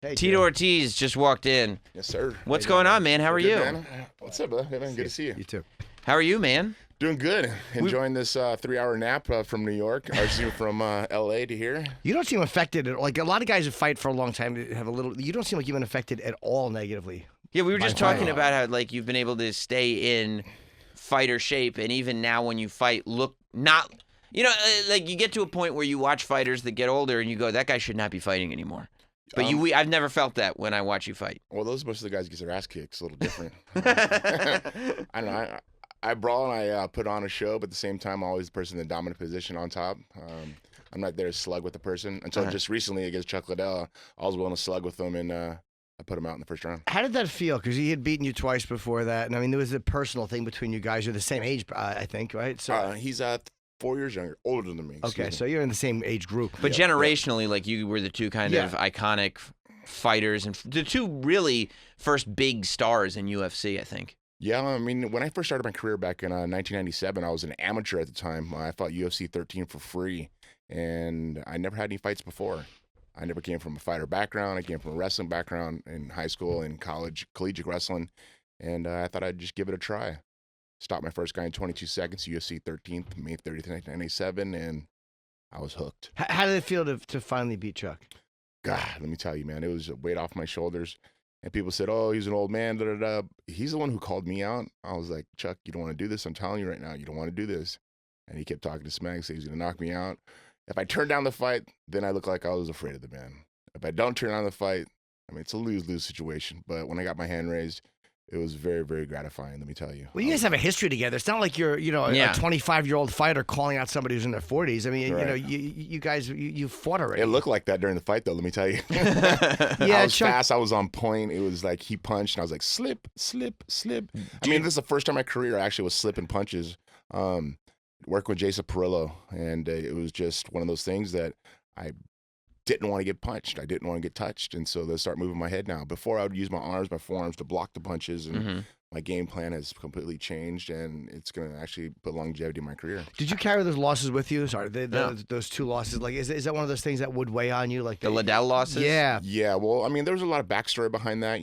Hey, Tito Joe. Ortiz just walked in. Yes, sir. What's going on, man? How are Good, you? man? What's up, brother? Hey, man, good to see you. You too. How are you, man? Doing good. Enjoying this 3-hour nap from New York. I was from L.A. to here. You don't seem affected. Like a lot of guys who fight for a long time have a little. You don't seem like you've been affected at all negatively. Yeah, we were just By talking fighting. about how like you've been able to stay in fighter shape, and even now when you fight, look not. You know, like you get to a point where you watch fighters that get older, and you go, "That guy should not be fighting anymore." But I've never felt that when I watch you fight. Well, most of the guys get their ass kicked. It's a little different. I don't know. I brawl and I put on a show, but at the same time, I'm always the person in the dominant position on top. I'm not there to slug with the person. Until just recently against Chuck Liddell, I was willing to slug with him, and I put him out in the first round. How did that feel? Because he had beaten you twice before that, and I mean there was a personal thing between you guys. You're the same age, I think, right? So He's 4 years older than me. okay, so you're in the same age group. But generationally, like you were the two kind of iconic fighters, and the two really first big stars in UFC, I think. Yeah, I mean, when I first started my career back in 1997, I was an amateur at the time. I fought UFC 13 for free, and I never had any fights before. I never came from a fighter background. I came from a wrestling background in high school and college, collegiate wrestling, and I thought I'd just give it a try. Stopped my first guy in 22 seconds, UFC 13th, May 30th, 1997, and I was hooked. How did it feel to finally beat Chuck? God, let me tell you, man, it was a weight off my shoulders. And people said, oh, he's an old man, da-da-da. He's the one who called me out. I was like, Chuck, you don't want to do this. I'm telling you right now, you don't want to do this. And he kept talking to smack, saying he's going to knock me out. If I turn down the fight, then I look like I was afraid of the man. If I don't turn down the fight, I mean, it's a lose-lose situation. But when I got my hand raised, it was very, very gratifying, let me tell you. Well, you guys have a history together. It's not like you're, a 25-year-old fighter calling out somebody who's in their 40s. I mean, Right. you guys, you fought already. It looked like that during the fight, though, let me tell you. Yeah, I was Chuck- fast. I was on point. It was like he punched, and I was like, slip, slip, slip. I mean, this is the first time in my career I actually was slipping punches. Working with Jason Perillo, and it was just one of those things that I didn't want to get punched. I didn't want to get touched, and so they start moving my head now. Before I would use my arms, my forearms to block the punches, and my game plan has completely changed, and it's going to actually put longevity in my career. Did you carry those losses with you? Sorry, those two losses. Like, is that one of those things that would weigh on you? Like The Liddell losses? Yeah. Yeah, well, I mean, there was a lot of backstory behind that,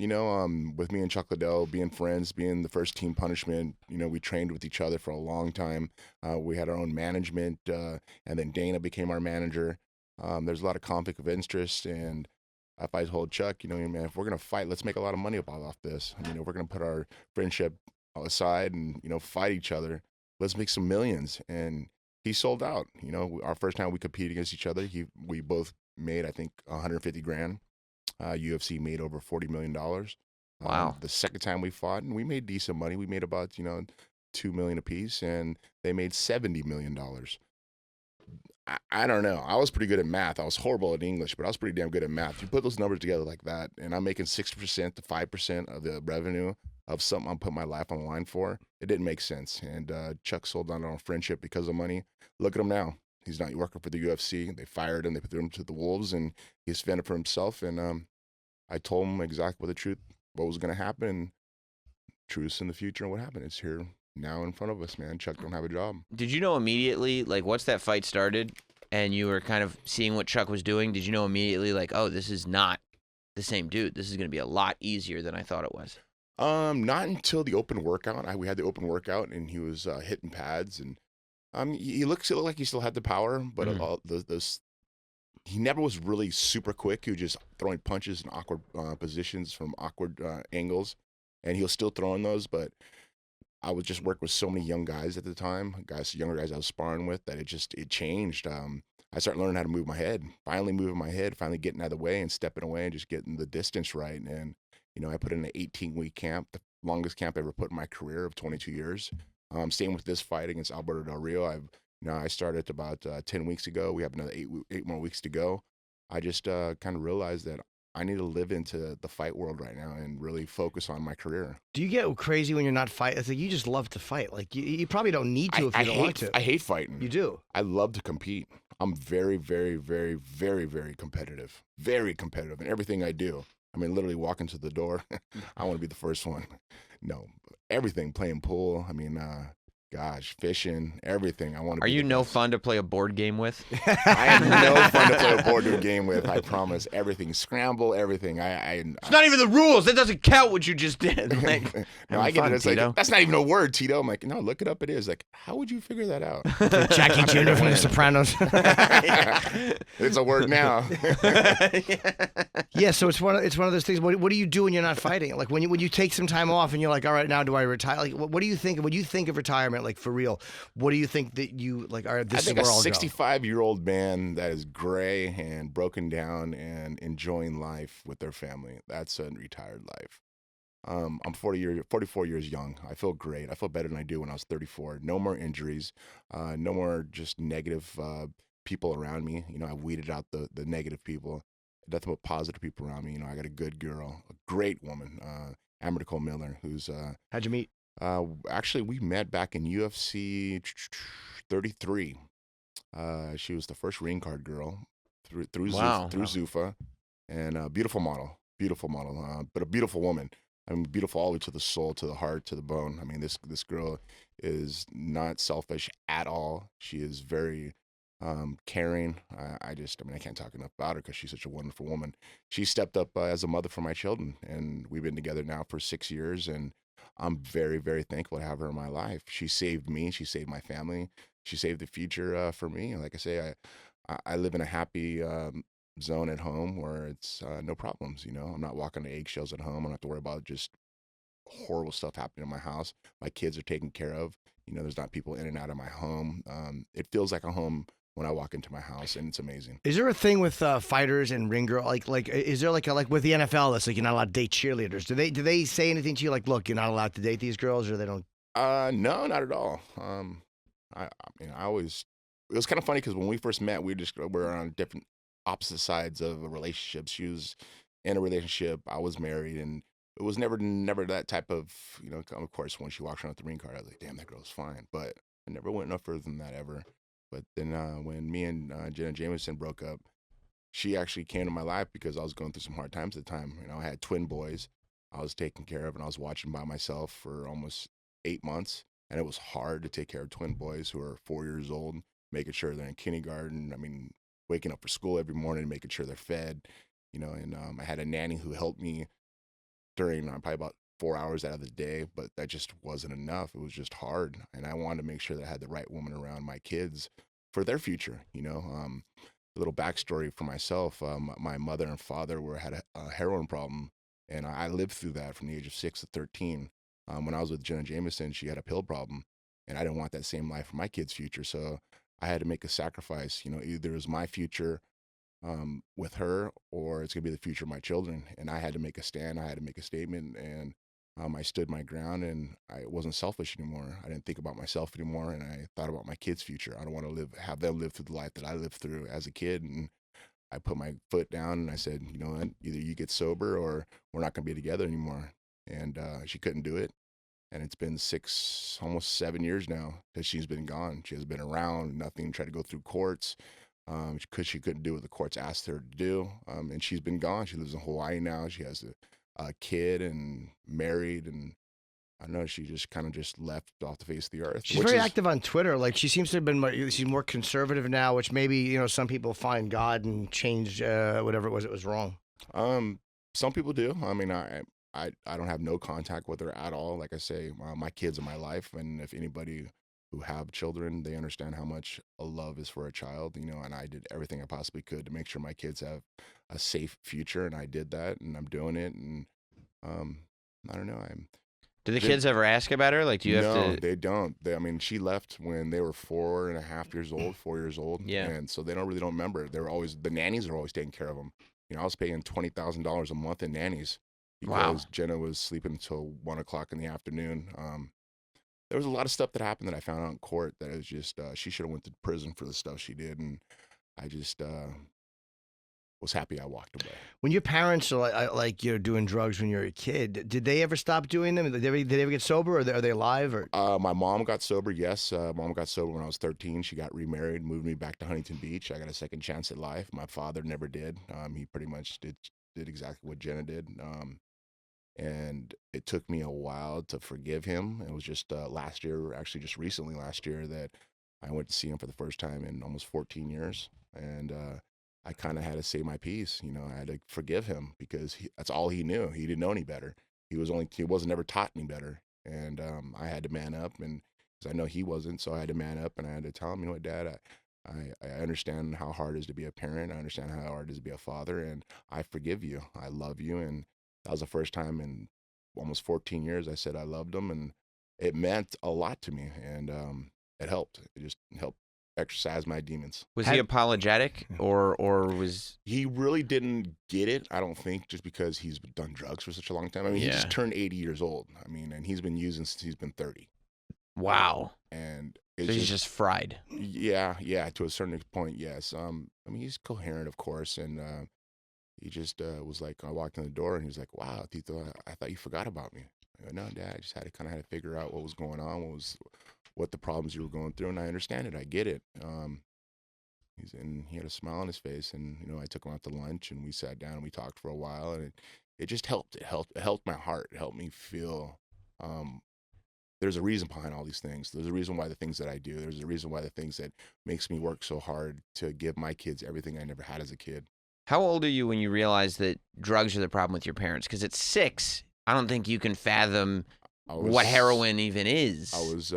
with me and Chuck Liddell being friends, being the first team punishment. We trained with each other for a long time. We had our own management, and then Dana became our manager. There's a lot of conflict of interest, and if I told Chuck, man, if we're going to fight, let's make a lot of money off this. I mean, if we're going to put our friendship aside and, fight each other, let's make some millions. And he sold out. Our first time we competed against each other, we both made, I think, $150,000. UFC made over $40 million. Wow. The second time we fought, and we made decent money. We made about, $2 million apiece, and they made $70 million. I don't know. I was pretty good at math. I was horrible at English, but I was pretty damn good at math. You put those numbers together like that, and I'm making 6% to 5% of the revenue of something I'm putting my life on the line for. It didn't make sense. And Chuck sold down on friendship because of money. Look at him now. He's not working for the UFC. They fired him. They threw him to the wolves, and he's fending for himself. And I told him exactly what was going to happen. Truths in the future and what happened. It's here now in front of us, man. Chuck don't have a job. Did you know immediately, like, once that fight started and you were kind of seeing what Chuck was doing, did you know immediately, like, oh, this is not the same dude. This is going to be a lot easier than I thought it was? Not until the open workout. We had the open workout, and he was hitting pads, and he looked like he still had the power, but he never was really super quick. He was just throwing punches in awkward positions from awkward angles, and he was still throwing those, but I was just working with so many young guys at the time, younger guys I was sparring with, that it changed. I started learning how to move my head, finally moving my head, finally getting out of the way and stepping away and just getting the distance right. And, I put in an 18-week camp, the longest camp I ever put in my career of 22 years. Same with this fight against Alberto Del Rio. I started about 10 weeks ago. We have another 8 more weeks to go. I just kind of realized that I need to live into the fight world right now and really focus on my career. Do you get crazy when you're not fighting? It's like you just love to fight. Like you probably don't need to if you don't want to. I hate fighting. You do. I love to compete. I'm very, very, very, very, very competitive. Very competitive in everything I do. I mean, literally walking to the door, I want to be the first one. No, everything, playing pool. I mean, Gosh, fishing, everything. I want to. Are be you the no best. fun to play a board game with? I am no fun to play a board game with. I promise. Everything, scramble, everything. It's not even the rules. That doesn't count what you just did. Like, No, I get fun, it. It's Tito. like, that's not even a word, Tito. I'm like, no, look it up. It is. Like, how would you figure that out? Jackie Jr. from The Sopranos. It's a word now. Yeah, so it's one of those things. What do you do when you're not fighting? Like when you take some time off and you're like, all right, now do I retire? Like, what do you think when you think of retirement? Like for real, what do you think that you like? All right, this I think is a where I'll go. 65-year-old man that is gray and broken down and enjoying life with their family. That's a retired life. I'm 44 years young. I feel great. I feel better than I do when I was 34. No more injuries. No more just negative people around me. You know, I weeded out the negative people. Nothing but positive people around me. You know, I got a good girl, a great woman, Amber Nicole Miller, who's How'd you meet? actually we met back in UFC 33. She was the first ring card girl through Wow. Zuffa, and beautiful model, but a beautiful woman. I mean, beautiful all the way to the soul, to the heart, to the bone. I mean, this girl is not selfish at all. She is very caring. I mean, I can't talk enough about her because she's such a wonderful woman. She stepped up as a mother for my children, and we've been together now for 6 years, and I'm very, very thankful to have her in my life. She saved me. She saved my family. She saved the future for me. Like I say, I live in a happy zone at home where it's no problems. You know, I'm not walking on eggshells at home. I don't have to worry about just horrible stuff happening in my house. My kids are taken care of. You know, there's not people in and out of my home. It feels like a home when I walk into my house, and it's amazing. Is there a thing with fighters and ring girl? Like, is there like with the NFL that's like you're not allowed to date cheerleaders? Do they say anything to you like, look, you're not allowed to date these girls, or they don't? No, not at all. I mean, it was kind of funny because when we first met, we were on different opposite sides of a relationship. She was in a relationship, I was married, and it was never that type of, you know, of course, when she walked around with the ring card, I was like, damn, that girl's fine. But I never went no further than that ever. But then when me and Jenna Jameson broke up, she actually came to my life because I was going through some hard times at the time. You know, I had twin boys I was taking care of, and I was watching by myself for almost 8 months. And it was hard to take care of twin boys who are 4 years old, making sure they're in kindergarten. I mean, waking up for school every morning, making sure they're fed, you know, and I had a nanny who helped me during probably about 4 hours out of the day, but that just wasn't enough. It was just hard. And I wanted to make sure that I had the right woman around my kids for their future, you know. A little backstory for myself, my mother and father had a heroin problem, and I lived through that from the age of 6 to 13. When I was with Jenna Jameson, she had a pill problem, and I didn't want that same life for my kids' future. So I had to make a sacrifice. You know, either it was my future with her, or it's gonna be the future of my children. And I had to make a stand. I had to make a statement, and I stood my ground, and I wasn't selfish anymore. I didn't think about myself anymore, and I thought about my kids' future. I don't want to have them live through the life that I lived through as a kid. And I put my foot down, and I said, you know what? Either you get sober, or we're not gonna be together anymore. And she couldn't do it. And it's been 6, almost 7 years now that she's been gone. She has been around, nothing, tried to go through courts because she couldn't do what the courts asked her to do. And she's been gone. She lives in Hawaii now. She has a kid and married. And I don't know, she just kind of just left off the face of the earth. She's very active on Twitter. Like she seems to have been she's more conservative now, which maybe, you know, some people find God and change whatever it was wrong. Some people do. I mean, I don't have no contact with her at all. Like I say, my kids are my life, and if anybody who have children, they understand how much a love is for a child, you know, and I did everything I possibly could to make sure my kids have a safe future, and I did that, and I'm doing it, and I don't know. Do the kids ever ask about her? Like, do you have to? No, they don't. I mean, she left when they were 4.5 years old, 4 years old. Yeah. And so they don't remember. The nannies are always taking care of them. You know, I was paying $20,000 a month in nannies. Because Jenna was sleeping until 1 o'clock in the afternoon. There was a lot of stuff that happened that I found out in court that is just she should have went to prison for the stuff she did, and I just was happy I walked away. When your parents are like you're doing drugs when you're a kid, did they ever stop doing them? Did they ever get sober, or are they alive? Or my mom got sober. Yes, mom got sober when I was 13. She got remarried, moved me back to Huntington Beach. I got a second chance at life. My father never did. He pretty much did exactly what Jenna did. And it took me a while to forgive him. It was just last year, actually just recently last year, that I went to see him for the first time in almost 14 years. And I kind of had to say my piece. You know, I had to forgive him because that's all he knew. He didn't know any better. He wasn't ever taught any better. And I had to man up, and because I know he wasn't, so I had to man up, and I had to tell him, you know what, Dad, I understand how hard it is to be a parent. I understand how hard it is to be a father, and I forgive you. I love you. And that was the first time in almost 14 years I said I loved him, and it meant a lot to me, and it helped. It just helped exercise my demons. Was he apologetic, or was He really didn't get it, I don't think, just because he's done drugs for such a long time. I mean, he just turned 80 years old. I mean, and he's been using since he's been 30. wow? And So it's he's just fried. yeah, to a certain point, yes. I mean, he's coherent, of course, and he just was like, I walked in the door, and he was like, "Wow, Tito, I thought you forgot about me." I go, "No, Dad, I just had to figure out what was going on, what the problems you were going through, and I understand it. I get it." He had a smile on his face, and you know, I took him out to lunch, and we sat down and we talked for a while, and it just helped. It helped my heart. It helped me feel. There's a reason behind all these things. There's a reason why the things that I do. There's a reason why the things that makes me work so hard to give my kids everything I never had as a kid. How old are you when you realize that drugs are the problem with your parents? Because at 6, I don't think you can fathom what heroin even is. I was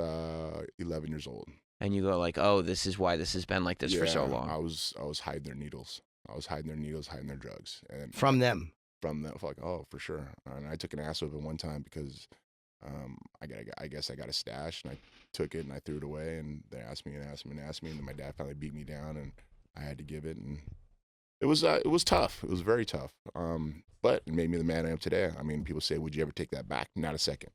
11 years old. And you go like, oh, this is why this has been like this for so long. I was hiding their needles. I was hiding their needles, hiding their drugs. And From them. From them, like, oh, for sure. And I took an ass whipping one time because I guess I got a stash, and I took it and I threw it away, and they asked me, and then my dad finally beat me down, and I had to give it, and it was tough. It was very tough. But it made me the man I am today. I mean, people say, would you ever take that back? Not a second.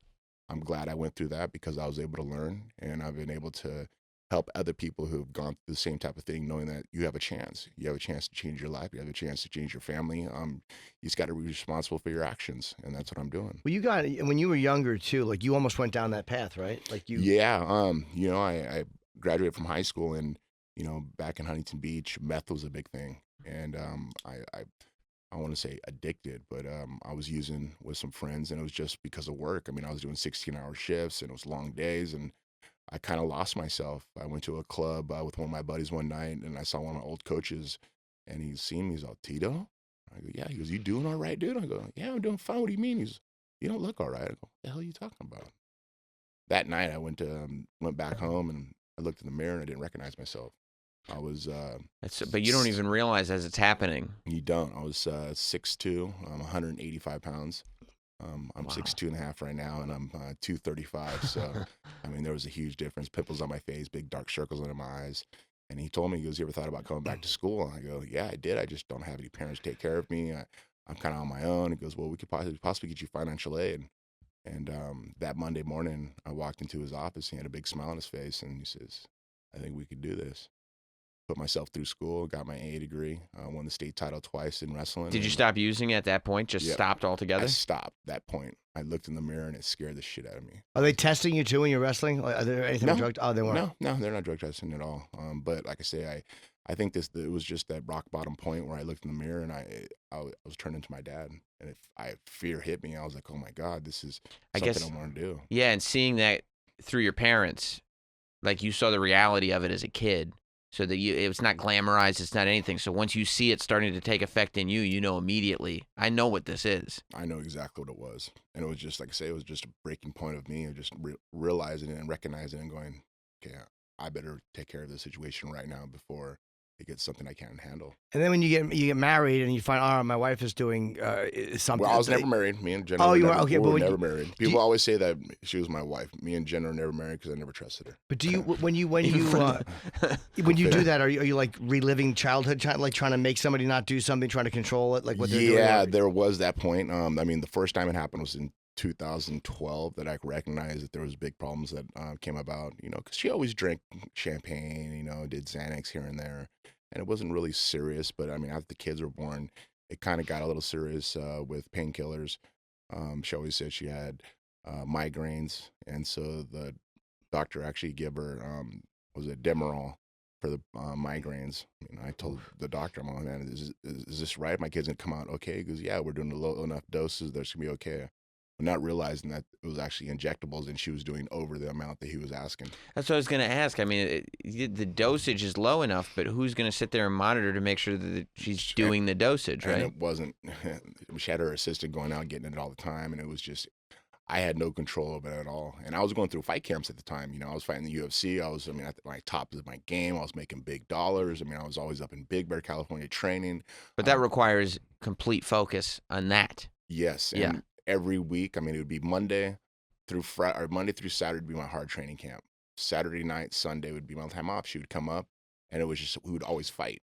I'm glad I went through that because I was able to learn, and I've been able to help other people who've gone through the same type of thing, knowing that you have a chance. You have a chance to change your life. You have a chance to change your family. You just got to be responsible for your actions, and that's what I'm doing. Well, when you were younger too, like you almost went down that path, right? Like you. Yeah. You know, I graduated from high school, and you know, back in Huntington Beach, meth was a big thing, and I want to say addicted, but I was using with some friends, and it was just because of work. I mean, I was doing 16-hour shifts, and it was long days, and I kind of lost myself. I went to a club with one of my buddies one night, and I saw one of my old coaches, and he's seen me. He's like, "Tito?" I go, "Yeah." He goes, "You doing all right, dude?" I go, "Yeah, I'm doing fine. What do you mean?" He's, "You don't look all right." I go, "What the hell are you talking about?" That night, I went back home, and I looked in the mirror, and I didn't recognize myself. I was. But you don't even realize as it's happening. You don't. I was 6'2". I'm 185 pounds. I'm Wow. 6'2.5" right now, and I'm 235. So, I mean, there was a huge difference. Pimples on my face, big dark circles under my eyes. And he told me, he goes, "You ever thought about coming back to school?" And I go, "Yeah, I did. I just don't have any parents to take care of me. I'm kind of on my own." He goes, "Well, we could possibly get you financial aid." And that Monday morning, I walked into his office. He had a big smile on his face, and he says, "I think we could do this." Put myself through school, got my AA degree, won the state title twice in wrestling. Did you stop using it at that point? Just stopped altogether? I stopped that point. I looked in the mirror, and it scared the shit out of me. Are they testing you too when you're wrestling? Like, are there anything No. drug? Oh, they weren't. No, they're not drug testing at all. But like I say, I think it was just that rock bottom point where I looked in the mirror, and I was turned into my dad. And if fear hit me, I was like, oh my God, this is something I want to do. Yeah, and seeing that through your parents, like you saw the reality of it as a kid. So that it's not glamorized, it's not anything. So once you see it starting to take effect in you, you know immediately, I know what this is. I know exactly what it was. And it was just, like I say, it was just a breaking point of me, of just realizing it and recognizing it and going, okay, I better take care of this situation right now before it gets something I can't handle. And then when you get married and you find, oh, my wife is doing something. Well, I was never married. Me and Jenna. Oh, you were okay, we but were never married. People always say that she was my wife. Me and Jenna were never married because I never trusted her. But do you when you when you do that, are you like reliving childhood, like trying to make somebody not do something, trying to control it, like what they're doing? Yeah, there was that point. I mean, the first time it happened was in 2012 that I recognized that there was big problems that came about. You know, because she always drank champagne. You know, did Xanax here and there. And it wasn't really serious, but I mean, after the kids were born, it kind of got a little serious with painkillers. She always said she had migraines, and so the doctor actually gave her was it Demerol for the migraines. You know, I told the doctor, "I'm like, man, is this right? My kid's gonna come out okay?" He goes, "Yeah, we're doing the low enough doses. That's gonna be okay." not realizing that it was actually injectables and she was doing over the amount that he was asking. That's what I was going to ask. I mean, the dosage is low enough, but who's going to sit there and monitor to make sure that she's doing the dosage, right? And it wasn't, she had her assistant going out getting it all the time. And it was just, I had no control over it at all. And I was going through fight camps at the time. You know, I was fighting the UFC. At my top of my game. I was making big dollars. I mean, I was always up in Big Bear, California training. But that requires complete focus on that. Yes. And Yeah. every week, I mean, it would be Monday through Saturday would be my hard training camp. Saturday night, Sunday would be my time off. She would come up and it was just, we would always fight.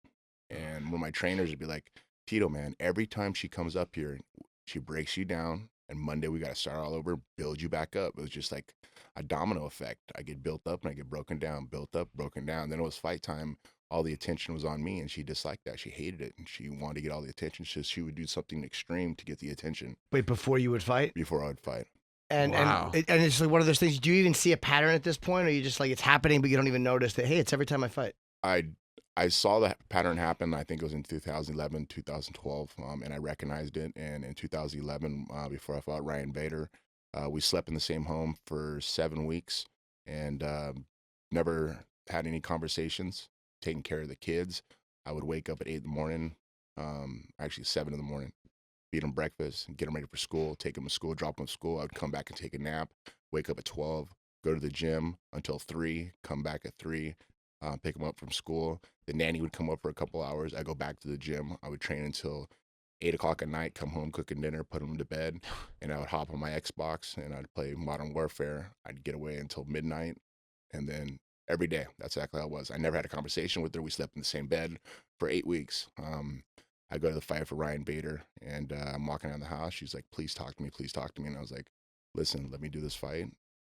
And one of my trainers would be like, Tito, man, every time she comes up here, she breaks you down. And Monday, we got to start all over, build you back up. It was just like a domino effect. I get built up and I get broken down, built up, broken down. Then it was fight time. All the attention was on me, and she disliked that. She hated it, and she wanted to get all the attention. So she would do something extreme to get the attention. Wait, before you would fight? Before I would fight. And Wow. and it's like one of those things. Do you even see a pattern at this point, or you just like it's happening, but you don't even notice that? Hey, it's every time I fight. I saw that pattern happen. I think it was in 2011, 2012, and I recognized it. And in 2011, before I fought Ryan Bader, we slept in the same home for 7 weeks and never had any conversations, taking care of the kids. I would wake up at 8 in the morning, actually 7 in the morning, feed them breakfast, get them ready for school, take them to school, drop them to school. I would come back and take a nap, wake up at 12, go to the gym until 3, come back at 3. Pick them up from school. The nanny would come up for a couple hours. I go back to the gym. I would train until 8 o'clock at night, come home, cooking dinner, put them to bed, and I would hop on my Xbox and I'd play Modern Warfare. I'd get away until midnight, and then every day, that's exactly how it was. I never had a conversation with her. We slept in the same bed for 8 weeks. I go to the fight for Ryan Bader, and I'm walking down the house. She's like, please talk to me, please talk to me. And I was like, listen, let me do this fight,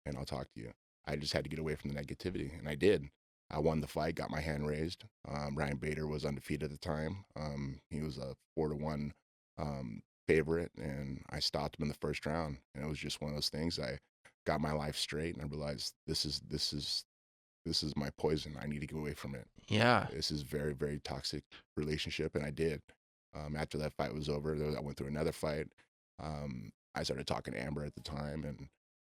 and I'll talk to you. I just had to get away from the negativity, and I did. I won the fight, got my hand raised. Ryan Bader was undefeated at the time. He was a 4-1 favorite, and I stopped him in the first round. And it was just one of those things. I got my life straight, and I realized this is my poison. I need to get away from it. Yeah. This is very, very toxic relationship, and I did. After that fight was over, I went through another fight. I started talking to Amber at the time, and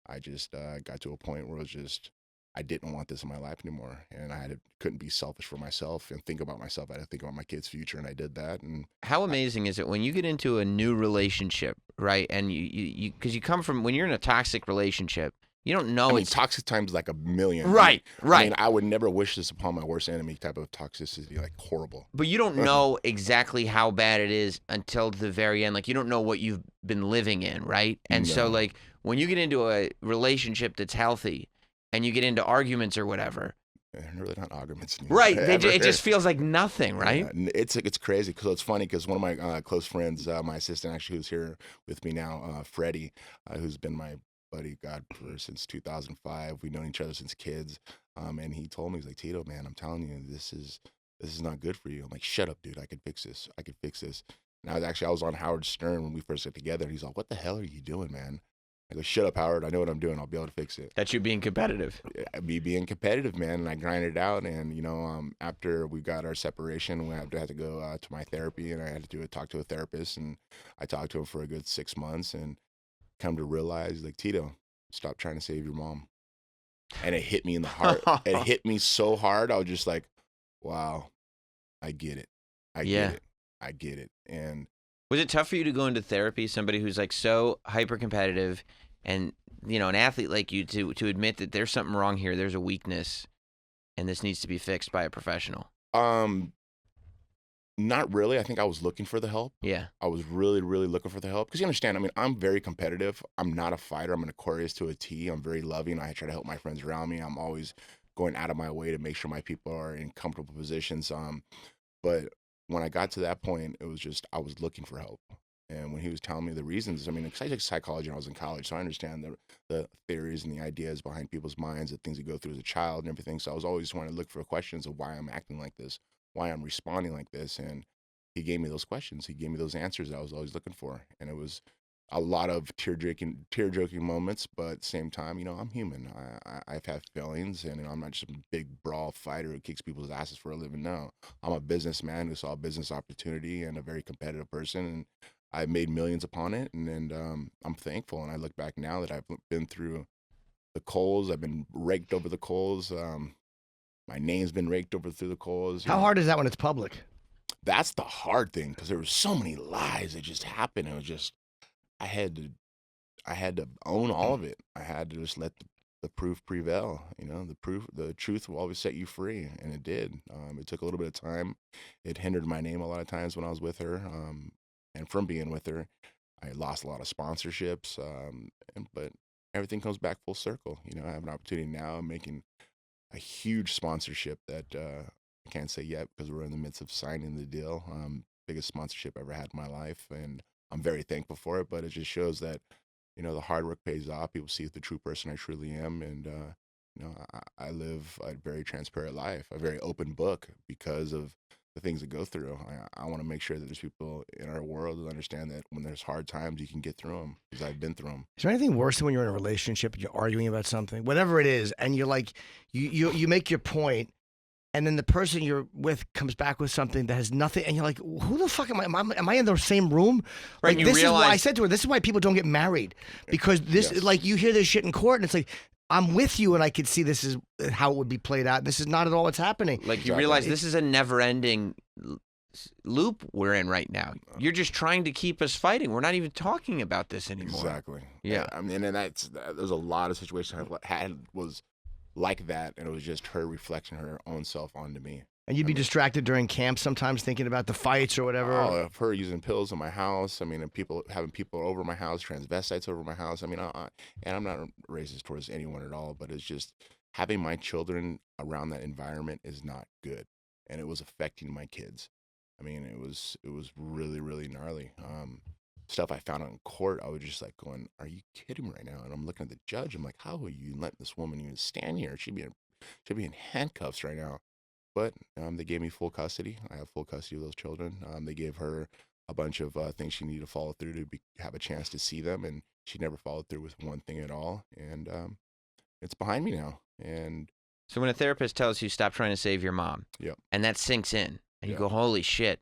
I just got to a point where it was just, I didn't want this in my life anymore, and couldn't be selfish for myself and think about myself. I had to think about my kids' future, and I did that. And How amazing is it when you get into a new relationship, right? And you because you come from, when you're in a toxic relationship, you don't know it's toxic times like a million. Right, right. I mean, I would never wish this upon my worst enemy type of toxicity, like horrible. But you don't know exactly how bad it is until the very end. Like, you don't know what you've been living in, right? And so, No. like, when you get into a relationship that's healthy and you get into arguments or whatever, They're really not arguments anymore. right? It just feels like nothing, right? Yeah, it's crazy because it's funny because one of my close friends, my assistant actually who's here with me now, Freddie, who's been my buddy, since 2005. We've known each other since kids. And he told me, he's like, Tito, man, I'm telling you, this is not good for you. I'm like, shut up, dude. I could fix this. I could fix this. And I was on Howard Stern when we first got together. And he's like, what the hell are you doing, man? I go, shut up, Howard. I know what I'm doing. I'll be able to fix it. That's you being competitive. Me being competitive, man. And I grinded it out. And, after we got our separation, we had to go to my therapy. And I had to talk to a therapist. And I talked to him for a good 6 months. And come to realize, like, Tito, stop trying to save your mom. And it hit me in the heart. It hit me so hard. I was just like, wow, I get it. I get it. And Was it tough for you to go into therapy, somebody who's like so hyper competitive and, an athlete like you, to admit that there's something wrong here, there's a weakness, and this needs to be fixed by a professional? Not really. I think I was looking for the help. Yeah. I was really, really looking for the help. Because you understand, I mean, I'm very competitive. I'm not a fighter. I'm an Aquarius to a T. I'm very loving. I try to help my friends around me. I'm always going out of my way to make sure my people are in comfortable positions. But when I got to that point, it was just, I was looking for help. And when he was telling me the reasons, I mean, because I took psychology when I was in college, so I understand the theories and the ideas behind people's minds, the things you go through as a child and everything. So I was always trying to look for questions of why I'm acting like this, why I'm responding like this. And he gave me those questions. He gave me those answers that I was always looking for. And it was a lot of tear-jerking moments, but at the same time, I'm human. I've had feelings, and I'm not just a big brawl fighter who kicks people's asses for a living. No, I'm a businessman who saw a business opportunity and a very competitive person. And I made millions upon it, and I'm thankful. And I look back now that I've been through the coals. I've been raked over the coals. My name's been raked over through the coals. How hard is that when it's public? That's the hard thing, because there were so many lies that just happened. It was just I had to own all of it. I had to just let the proof prevail. The truth will always set you free, and it did. It took a little bit of time. It hindered my name a lot of times when I was with her, and from being with her, I lost a lot of sponsorships. But everything comes back full circle. I have an opportunity now. I'm making a huge sponsorship that I can't say yet because we're in the midst of signing the deal. Biggest sponsorship I ever had in my life, and I'm very thankful for it. But it just shows that the hard work pays off. People see the true person I truly am, and I live a very transparent life, a very open book because of the things that go through. I want to make sure that there's people in our world that understand that when there's hard times, you can get through them, because I've been through them. Is there anything worse than when you're in a relationship and you're arguing about something, whatever it is, and you're like, you make your point, and then the person you're with comes back with something that has nothing, and you're like, who the fuck am I? Am I in the same room? Right, Like, you this is why realize- I said to her, this is why people don't get married, because this, Yes. like, you hear this shit in court, and it's like, I'm with you, and I could see this is how it would be played out. This is not at all what's happening. Like, you Exactly. realize this is a never-ending loop we're in right now. You're just trying to keep us fighting. We're not even talking about this anymore. Exactly. Yeah. I mean, and there's a lot of situations I've had was like that, and it was just her reflection, her own self onto me. And you'd be distracted during camp sometimes thinking about the fights or whatever. Of her using pills in my house. I mean, and having people over my house, transvestites over my house. I mean, and I'm not racist towards anyone at all, but it's just having my children around that environment is not good, and it was affecting my kids. I mean, it was really, really gnarly. Stuff I found out in court, I was just like going, "Are you kidding me right now?" And I'm looking at the judge. I'm like, "How are you letting this woman even stand here? She'd be in handcuffs right now." But they gave me full custody. I have full custody of those children. They gave her a bunch of things she needed to follow through to have a chance to see them, and she never followed through with one thing at all. And it's behind me now. And So when a therapist tells you stop trying to save your mom, Yep. and that sinks in, and you Yeah. go, holy shit,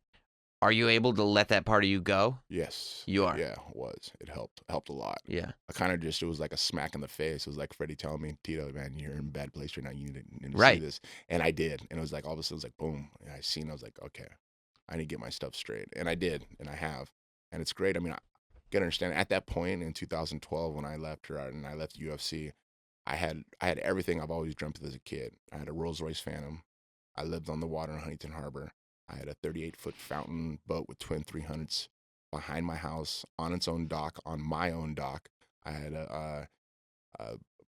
are you able to let that part of you go? yes, You are. Yeah, it was. It helped a lot. Yeah. I kind of it was like a smack in the face. It was like Freddie telling me, "Tito, man, you're in a bad place right now. You need to Right. see this." And I did. And it was like, all of a sudden, it was like, boom. And I was like, okay, I need to get my stuff straight. And I did. And I have. And it's great. I mean, I got to understand, at that point in 2012, when I left her and I left UFC, I had everything I've always dreamt of as a kid. I had a Rolls-Royce Phantom. I lived on the water in Huntington Harbor. I had a 38-foot fountain boat with twin 300s behind my house on its own dock, on my own dock. I had a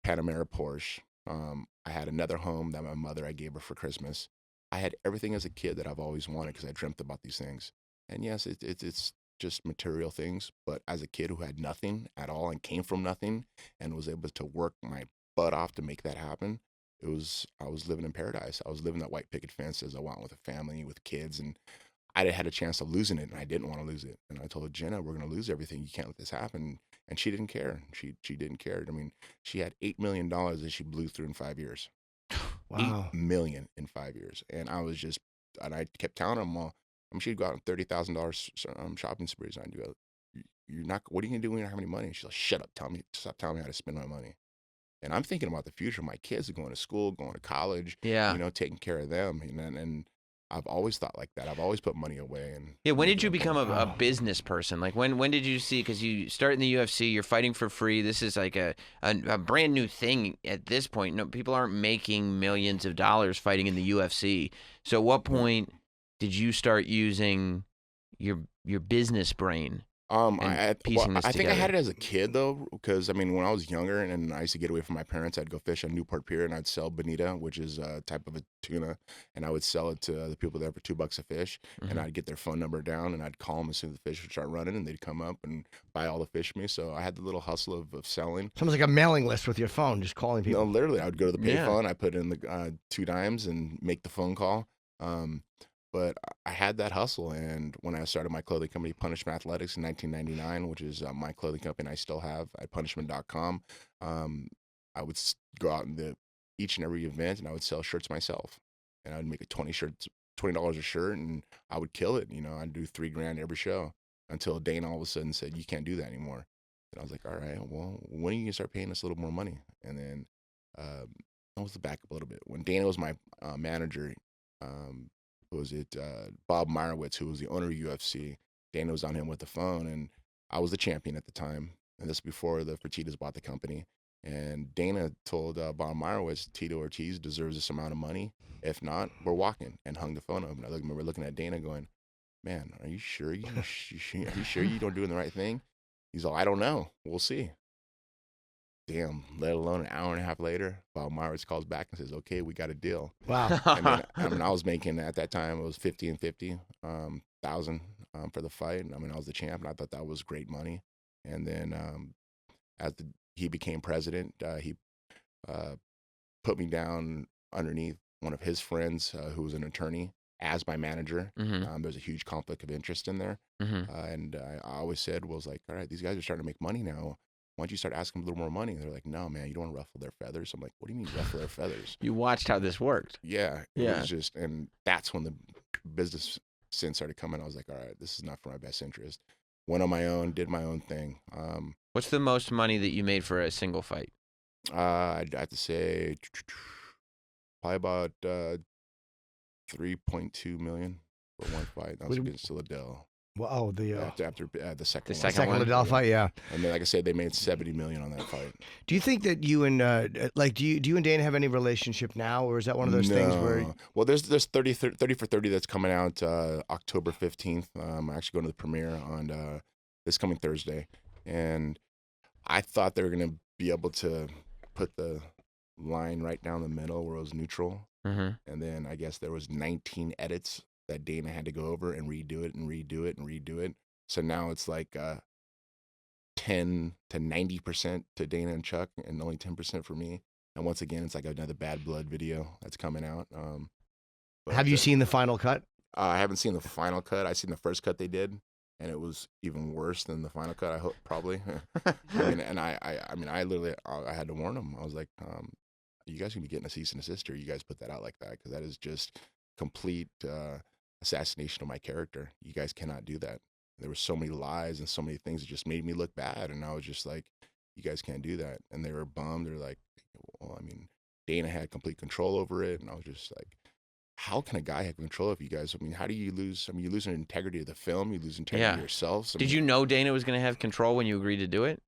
Panamera Porsche. I had another home that I gave her for Christmas. I had everything as a kid that I've always wanted because I dreamt about these things. And yes, it's just material things, but as a kid who had nothing at all and came from nothing and was able to work my butt off to make that happen, I was living in paradise. I was living that white picket fence as I went with a family, with kids, and I had a chance of losing it, and I didn't want to lose it. And I told Jenna, we're going to lose everything. You can't let this happen. And she didn't care. She didn't care. I mean, she had $8 million that she blew through in 5 years. Wow. $8 million in 5 years. And I kept telling them, well, she'd go out on $30,000 shopping sprees. And I'd go, "You're not, what are you going to do when you don't have any money?" And she's like, "Shut up, stop telling me how to spend my money." And I'm thinking about the future. My kids are going to school, going to college, Yeah. taking care of them. And I've always thought like that. I've always put money away. And Yeah, when did you making become them a business person? Like, when did you see, because you start in the UFC, you're fighting for free. This is like a brand new thing at this point. No, people aren't making millions of dollars fighting in the UFC. So at what point did you start using your business brain? piecing this I think I together. had it as a kid though, because I mean, when I was younger and I used to get away from my parents, I'd go fish on Newport Pier and I'd sell bonita, which is a type of a tuna, and I would sell it to the people there for $2 a fish, and I'd get their phone number down and I'd call them as soon as the fish would start running, and they'd come up and buy all the fish from me. So I had the little hustle of selling. Sounds like a mailing list with your phone, just calling No, people. literally, I would go to the Yeah. payphone, I put in the 2 dimes and make the phone call. But I had that hustle, and when I started my clothing company, Punishment Athletics, in 1999, which is my clothing company I still have at punishment.com, I would go out in each and every event, and I would sell shirts myself, and I would make $20 a shirt, and I would kill it. I'd do $3,000 every show. until Dana all of a sudden said, you can't do that anymore. And I was like, all right, well, when are you going to start paying us a little more money? And then I was to back up a little bit. When Dana was my manager, who was it? Bob Meyerowitz, who was the owner of UFC. Dana was on him with the phone, and I was the champion at the time. And this before the Fertittas bought the company. And Dana told Bob Meyerowitz, Tito Ortiz deserves this amount of money. If not, we're walking, and hung the phone up. And I remember looking at Dana going, man, are you sure? Are you sure you don't doing the right thing? He's all, I don't know. We'll see. Damn, let alone an hour and a half later, Bob Meyerowitz calls back and says, okay, we got a deal. Wow. I mean, I was making, at that time, it was 50 and 50 thousand for the fight. I mean, I was the champ, and I thought that was great money. And then he became president, he put me down underneath one of his friends who was an attorney as my manager. There's a huge conflict of interest in there. And I always said, was like, all right, these guys are starting to make money now. Why don't you start asking them a little more money? And they're like, no, man, you don't want to ruffle their feathers. I'm like, what do you mean ruffle their feathers? You watched how this worked. Yeah. It was just, and that's when the business sense started coming. I was like, all right, this is not for my best interest. Went on my own, did my own thing. What's the most money that you made for a single fight? I'd have to say probably about 3.2 million for one fight. That was against Liddell. Well, after the second one. Liddell fight, yeah. And then, like I said, they made 70 million on that fight. Do you think that you and do you and Dana have any relationship now, or is that one of those things where? Well, there's 30 for 30 that's coming out October 15th. I'm actually going to the premiere on this coming Thursday, and I thought they were going to be able to put the line right down the middle where it was neutral, and then I guess there was 19 edits that Dana had to go over and redo it and redo it and redo it. So now it's like 10 to 90% to Dana and Chuck, and only 10% for me. And once again, it's like another Bad Blood video that's coming out. Have you seen the final cut? I haven't seen the final cut. I've seen the first cut they did, and it was even worse than the final cut. I hope probably. I literally had to warn them. I was like, you guys can be getting a cease and desist, or you guys put that out like that, because that is just complete assassination of my character. You guys cannot do that. There were so many lies and so many things that just made me look bad, and I was just like, you guys can't do that. And they were bummed. They're like, well, I mean, Dana had complete control over it, and I was just like, how can a guy have control of you guys? I mean, how do you lose? I mean, you lose an integrity of the film, you lose integrity of yourself. Did you know Dana was going to have control when you agreed to do it?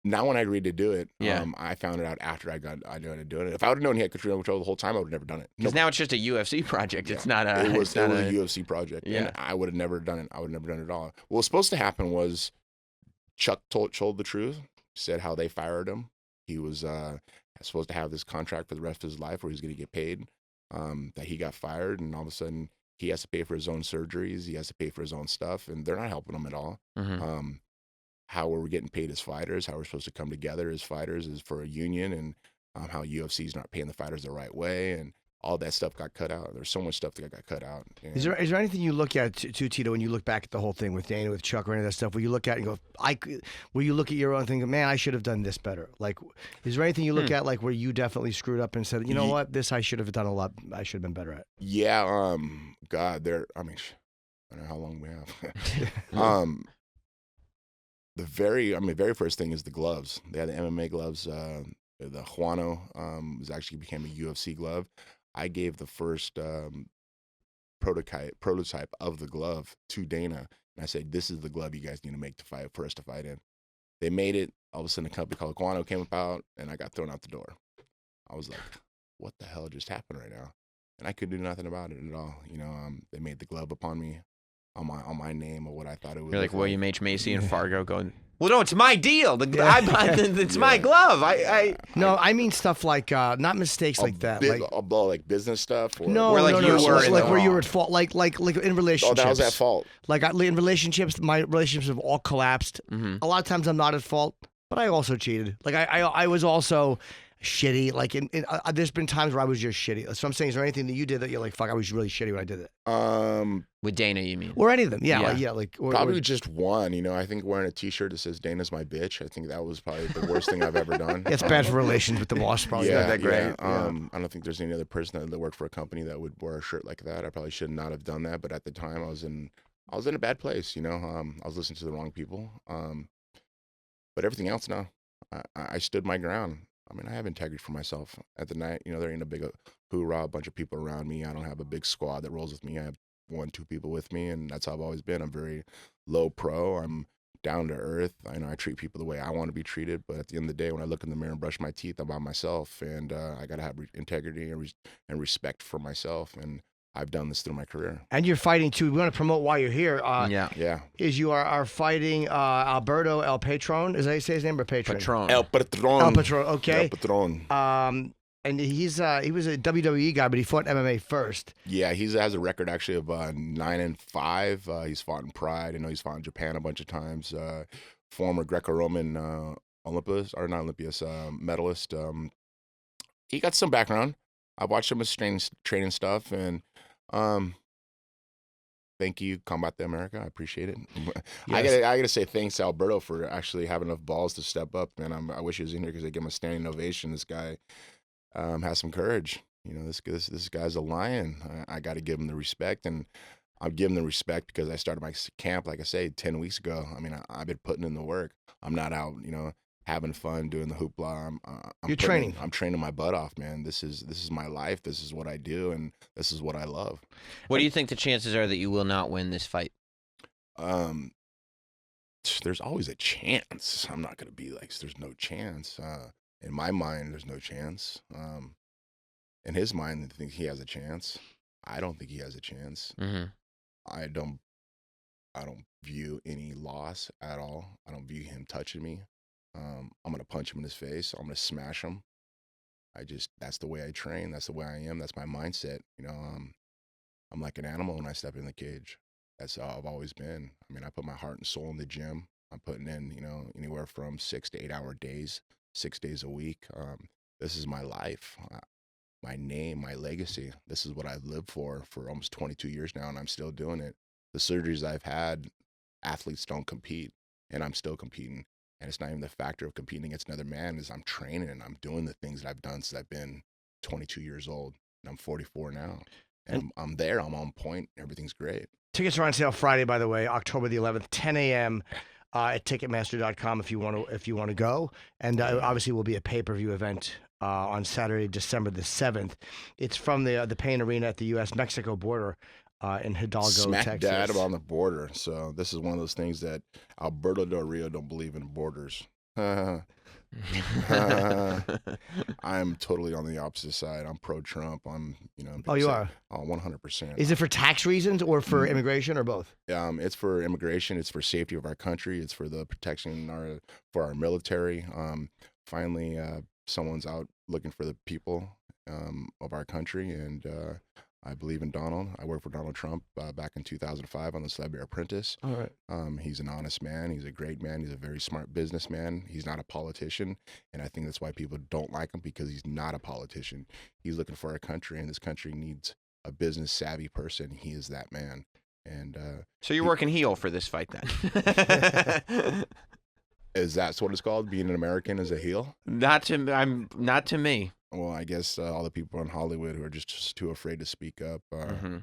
Not when I agreed to do it. I found it out after I knew to do it. If I would have known he had control the whole time, I would have never done it. Because now it's just a UFC project. Yeah. It's not a. It was a UFC project. Yeah. And I would have never done it. I would have never done it at all. What was supposed to happen was Chuck told the truth, said how they fired him. He was supposed to have this contract for the rest of his life where he's going to get paid. That he got fired, and all of a sudden he has to pay for his own surgeries. He has to pay for his own stuff, and they're not helping him at all. How we're getting paid as fighters, how we're supposed to come together as fighters is for a union, and how UFC's not paying the fighters the right way, and all that stuff got cut out. There's so much stuff that got cut out. And is there anything you look at too, Tito, when you look back at the whole thing with Dana, with Chuck, or any of that stuff, where you look at it and go, where you look at your own thing, man, I should have done this better? Like, is there anything you look at like where you definitely screwed up and said, you know what, this I should have done a lot, I should have been better at? Yeah, God, I don't know how long we have. The very first thing is the gloves. They had the MMA gloves. The Juano became a UFC glove. I gave the first prototype of the glove to Dana, and I said, "This is the glove you guys need to make for us to fight in." They made it. All of a sudden, a company called Juano came about, and I got thrown out the door. I was like, "What the hell just happened right now?" And I couldn't do nothing about it at all. They made the glove upon me. On my name, or what I thought it was. You're like William H. Macy and Fargo going, well, no, it's my deal. It's my glove. No, I mean stuff like not mistakes like that. Like business stuff. Or, no, or like no, you no, were like where you were at fault. Like in relationships. Oh, that was at fault. Like in relationships, my relationships have all collapsed. A lot of times I'm not at fault, but I also cheated. Like I was also shitty. Like there's been times where I was just shitty. So I'm saying, is there anything that you did that you're like, fuck, I was really shitty when I did it? With Dana, you mean? Or any of them? Yeah. Probably just one. I think wearing a T-shirt that says "Dana's my bitch." I think that was probably the worst thing I've ever done. It's bad for relations with the boss. Probably not that great. Yeah. I don't think there's any other person that worked for a company that would wear a shirt like that. I probably should not have done that. But at the time, I was in I was in a bad place, I was listening to the wrong people. But everything else, no. I stood my ground. I mean, I have integrity for myself. At the night, there ain't a big hoorah, a bunch of people around me. I don't have a big squad that rolls with me. I have 1-2 people with me, and that's how I've always been. I'm very low pro. I'm down to earth. I know I treat people the way I want to be treated, but at the end of the day, when I look in the mirror and brush my teeth, I'm by myself, and I got to have integrity and respect for myself, and I've done this through my career. And you're fighting too. We want to promote while you're here. Yeah. Is you are fighting Alberto El Patron? Is that how you say his name or Patron? Patron. El Patron. El Patron. Okay. El Patron. And he was a WWE guy, but he fought MMA first. Yeah, he has a record actually of 9-5. He's fought in Pride. I know he's fought in Japan a bunch of times. Former Greco-Roman medalist. He got some background. I watched him his training stuff, and thank you, Combat the America. I appreciate it. Yes. I gotta say thanks to Alberto for actually having enough balls to step up, man. I wish he was in here because I give him a standing ovation. This guy has some courage. This guy's a lion. I got to give him the respect, and I'll give him the respect because I started my camp, like I say, 10 weeks ago. I mean, I've been putting in the work. I'm not out, having fun doing the hoopla. You're training. I'm training my butt off, man. This is my life. This is what I do, and this is what I love. What do you think the chances are that you will not win this fight? There's always a chance. I'm not gonna be like there's no chance. In my mind, there's no chance. In his mind, I think he has a chance. I don't think he has a chance. Mm-hmm. I don't view any loss at all. I don't view him touching me. I'm gonna punch him in his face. I'm gonna smash him. That's the way I train. That's the way I am. That's my mindset. I'm like an animal when I step in the cage. That's how I've always been. I mean, I put my heart and soul in the gym. I'm putting in, anywhere from 6 to 8 hour days, 6 days a week. This is my life, my name, my legacy. This is what I've lived for almost 22 years now, and I'm still doing it. The surgeries I've had, athletes don't compete, and I'm still competing. And it's not even the factor of competing against another man, is I'm training and I'm doing the things that I've done since I've been 22 years old, and I'm 44 now. And I'm there, I'm on point, everything's great. Tickets are on sale Friday, by the way, October the 11th, 10 a.m. At Ticketmaster.com if you want to go. And obviously will be a pay-per-view event on Saturday, December the 7th. It's from the Payne Arena at the U.S.-Mexico border in Hidalgo, Smack Texas. dab on the border. So this is one of those things that Alberto Del Rio don't believe in borders. I'm totally on the opposite side. I'm pro-Trump. I'm, Oh, you are? Oh, 100%. Is it for tax reasons or for immigration or both? It's for immigration. It's for safety of our country. It's for the protection for our military. Finally, someone's out looking for the people of our country, and I believe in Donald. I worked for Donald Trump back in 2005 on The Celebrity Apprentice. All right. He's an honest man. He's a great man. He's a very smart businessman. He's not a politician, and I think that's why people don't like him, because he's not a politician. He's looking for our country, and this country needs a business-savvy person. He is that man. And so you're working heel for this fight, then? Is that what it's called? Being an American is a heel? Not to me. Well, I guess all the people in Hollywood who are just too afraid to speak up. If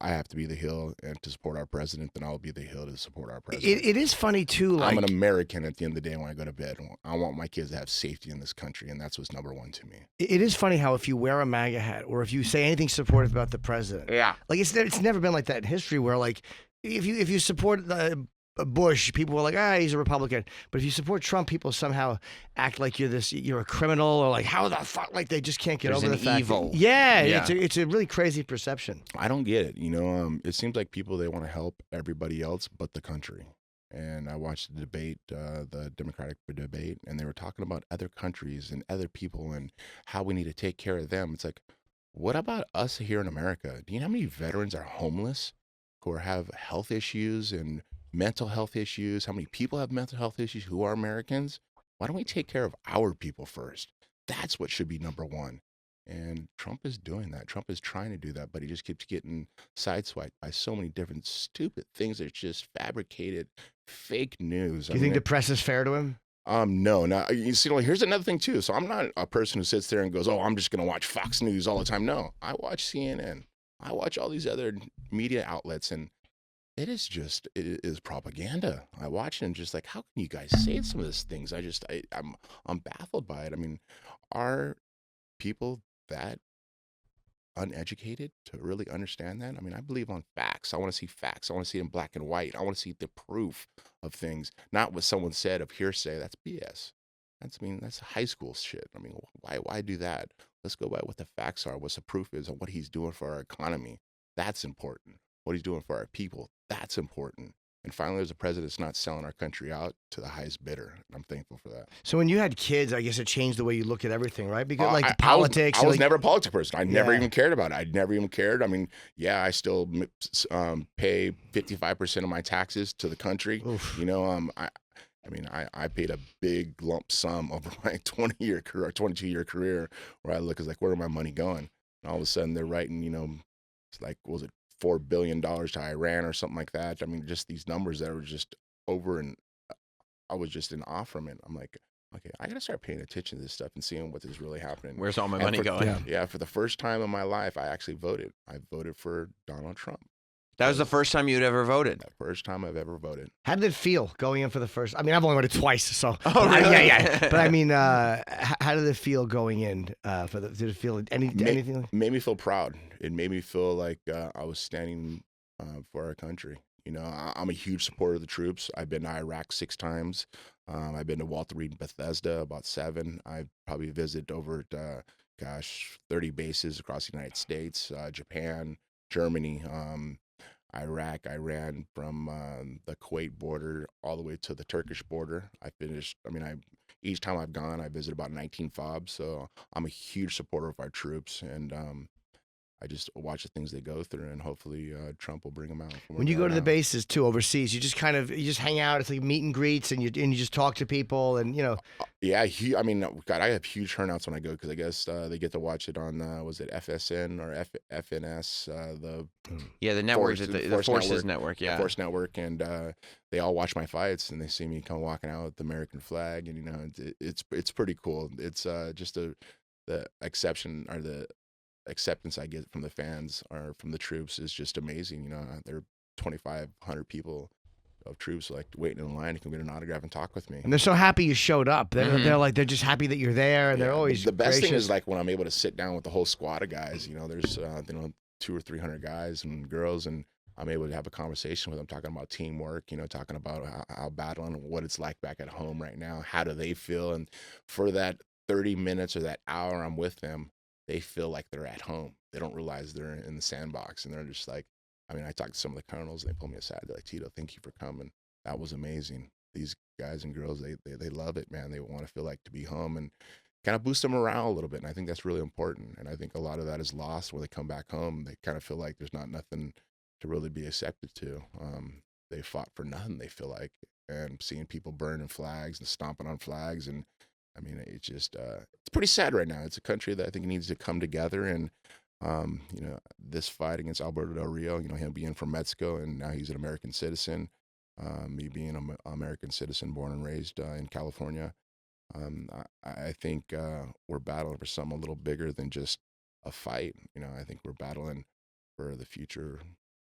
I have to be the heel and to support our president, then I'll be the heel to support our president. It is funny too. Like, I'm an American at the end of the day when I go to bed. I want my kids to have safety in this country, and that's what's number one to me. It is funny how if you wear a MAGA hat or if you say anything supportive about the president, like it's never been like that in history. Where like if you support Bush, people were like, he's a Republican. But if you support Trump, people somehow act like you're a criminal, or like, how the fuck, like they just can't get There's over the an fact. evil. It's a really crazy perception. I don't get it. It seems like people, they want to help everybody else but the country. And I watched the debate, the Democratic debate, and they were talking about other countries and other people and how we need to take care of them. It's like, what about us here in America? Do you know how many veterans are homeless, who have health issues and mental health issues? How many people have mental health issues who are Americans? Why don't we take care of our people first? That's what should be number one. And Trump is doing that. Trump is trying to do that, but he just keeps getting sideswiped by so many different stupid things that are just fabricated, fake news. Do you think the press is fair to him? No. Now, you see, here's another thing too. So I'm not a person who sits there and goes, I'm just going to watch Fox News all the time. No, I watch CNN. I watch all these other media outlets, and it is propaganda. I watch it and just like, how can you guys say some of these things? I'm baffled by it. I mean, are people that uneducated to really understand that? I mean, I believe on facts. I want to see facts. I want to see it in black and white. I want to see the proof of things, not what someone said of hearsay. That's BS. That's high school shit. I mean, why do that? Let's go by what the facts are, what the proof is, and what he's doing for our economy. That's important. What he's doing for our people. That's important. And finally, there's a president that's not selling our country out to the highest bidder. And I'm thankful for that. So when you had kids, I guess it changed the way you look at everything, right? Because politics. I was never a politics person. I never even cared about it. I never even cared. I mean, yeah, I still pay 55% of my taxes to the country. Oof. You know, I paid a big lump sum over my 22-year career where I look as like, where my money going? And all of a sudden they're writing, you know, it's like, was it $4 billion to Iran or something like that? I mean, just these numbers that were just over, and I was just in awe from it. I'm like, okay, I got to start paying attention to this stuff and seeing what is really happening. Where's all my money going? Yeah, for the first time in my life, I actually voted. I voted for Donald Trump. That was the first time you'd ever voted? The first time I've ever voted. How did it feel going in for the first? I mean, I've only voted twice, so. Oh, really? Yeah. But I mean, how did it feel going in? Did it feel anything? It made me feel proud. It made me feel like I was standing for our country. You know, I'm a huge supporter of the troops. I've been to Iraq 6 times. I've been to Walter Reed and Bethesda about 7. I've probably visited over 30 bases across the United States, Japan, Germany, Iraq. I ran from the Kuwait border all the way to the Turkish border. Each time I've gone, I visit about 19 FOBs. So I'm a huge supporter of our troops, and I just watch the things they go through, and hopefully Trump will bring them out. When you go to the bases too overseas, you just hang out. It's like meet and greets, and you just talk to people, and you know. Yeah, I have huge turnouts when I go because I guess they get to watch it on was it FSN or FNS the network, the Forces Network, yeah, Force Network, and they all watch my fights and they see me come walking out with the American flag, and you know it's pretty cool. It's just the exception or the acceptance I get from the fans or from the troops is just amazing. You know, there are 2,500 people of troops like waiting in line to come get an autograph and talk with me. And they're so happy you showed up. They're just happy that you're there, and they're always the best gracious. thing is like when I'm able to sit down with the whole squad of guys. You know, there's 200 or 300 guys and girls, and I'm able to have a conversation with them, talking about teamwork. You know, talking about how battling, what it's like back at home right now. How do they feel? And for that 30 minutes or that hour I'm with them, they feel like they're at home. They don't realize they're in the sandbox, and they're just like, I talked to some of the colonels, and they pull me aside. They're like, Tito, thank you for coming. That was amazing. These guys and girls, they love it, man. They want to feel like to be home and kind of boost their morale a little bit. And I think that's really important. And I think a lot of that is lost when they come back home. They kind of feel like there's not nothing to really be accepted to. They fought for nothing, they feel like. And seeing people burning flags and stomping on flags, and it's just it's pretty sad right now. It's a country that I think needs to come together, and this fight against Alberto Del Rio, him being from Mexico and now he's an American citizen, me being an American citizen born and raised in California, I think we're battling for something a little bigger than just a fight. I think we're battling for the future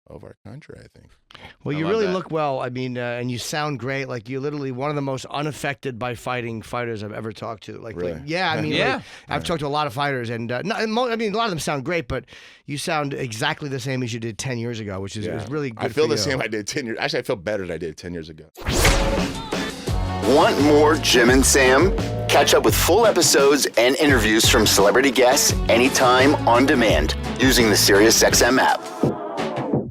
of our country, I think. Well, you really look well. And you sound great. Like, you're literally one of the most unaffected by fighting fighters I've ever talked to. Really? I've talked to a lot of fighters, and a lot of them sound great, but you sound exactly the same as you did 10 years ago, which is really good. I feel the same I did 10 years. Actually, I feel better than I did 10 years ago. Want more Jim and Sam? Catch up with full episodes and interviews from celebrity guests anytime on demand using the SiriusXM app.